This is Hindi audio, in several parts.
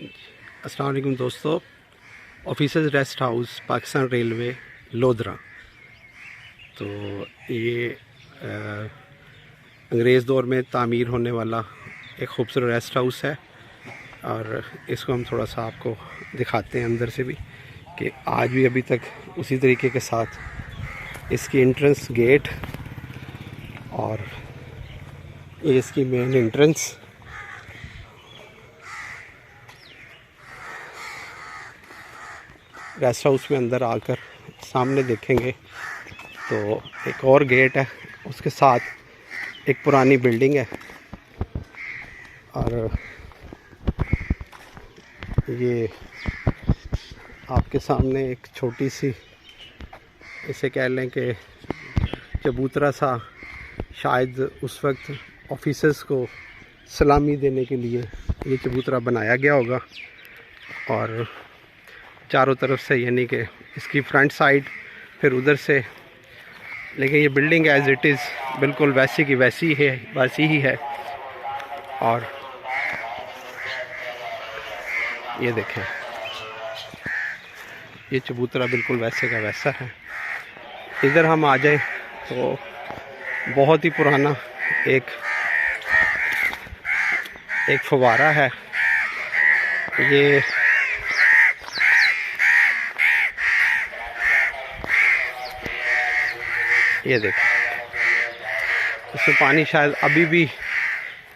अस्सलाम वालेकुम दोस्तों। Officers rest house Pakistan railway Lodhra. तो ये अंग्रेज़ दौर में तामीर होने वाला एक खूबसूरत रेस्ट हाउस है और इसको हम थोड़ा सा आपको दिखाते हैं अंदर से भी कि आज भी अभी तक उसी तरीके के साथ इसकी एंट्रेंस गेट और ये इसकी मेन एंट्रेंस। रेस्ट हाउस में अंदर आकर सामने देखेंगे तो एक और गेट है, उसके साथ एक पुरानी बिल्डिंग है और ये आपके सामने एक छोटी सी, इसे कह लें कि चबूतरा सा, शायद उस वक्त ऑफिसर्स को सलामी देने के लिए ये चबूतरा बनाया गया होगा। और चारों तरफ से यानी कि इसकी फ्रंट साइड फिर उधर से, लेकिन ये बिल्डिंग एज इट इज़ बिल्कुल वैसी की वैसी ही है। और ये देखें, ये चबूतरा बिल्कुल वैसे का वैसा है। इधर हम आ जाए तो बहुत ही पुराना एक फव्वारा है। ये देखें, इसमें पानी शायद अभी भी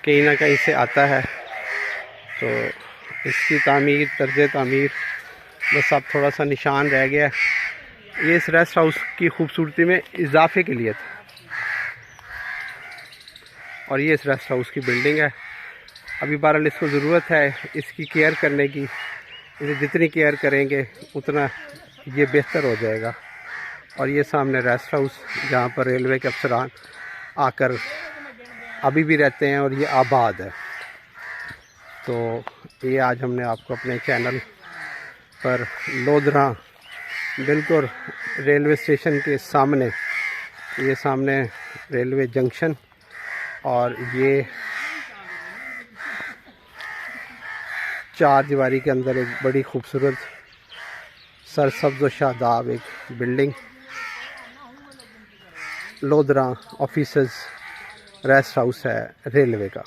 कहीं ना कहीं से आता है। तो इसकी तामीर, तर्ज तामीर बस अब थोड़ा सा निशान रह गया है। ये इस रेस्ट हाउस की खूबसूरती में इजाफे के लिए था। और ये इस रेस्ट हाउस की बिल्डिंग है। अभी बहरहाल इसको ज़रूरत है इसकी केयर करने की। इसे जितनी केयर करेंगे उतना ये बेहतर हो जाएगा। और ये सामने रेस्ट हाउस जहाँ पर रेलवे के अफसरान आकर अभी भी रहते हैं और ये आबाद है। तो ये आज हमने आपको अपने चैनल पर लोधरा, बिल्कुल रेलवे स्टेशन के सामने, ये सामने रेलवे जंक्शन और ये चार दीवारी के अंदर एक बड़ी खूबसूरत सरसब्ज़ व शादाब एक building, Lodhra officers rest house है रेलवे का।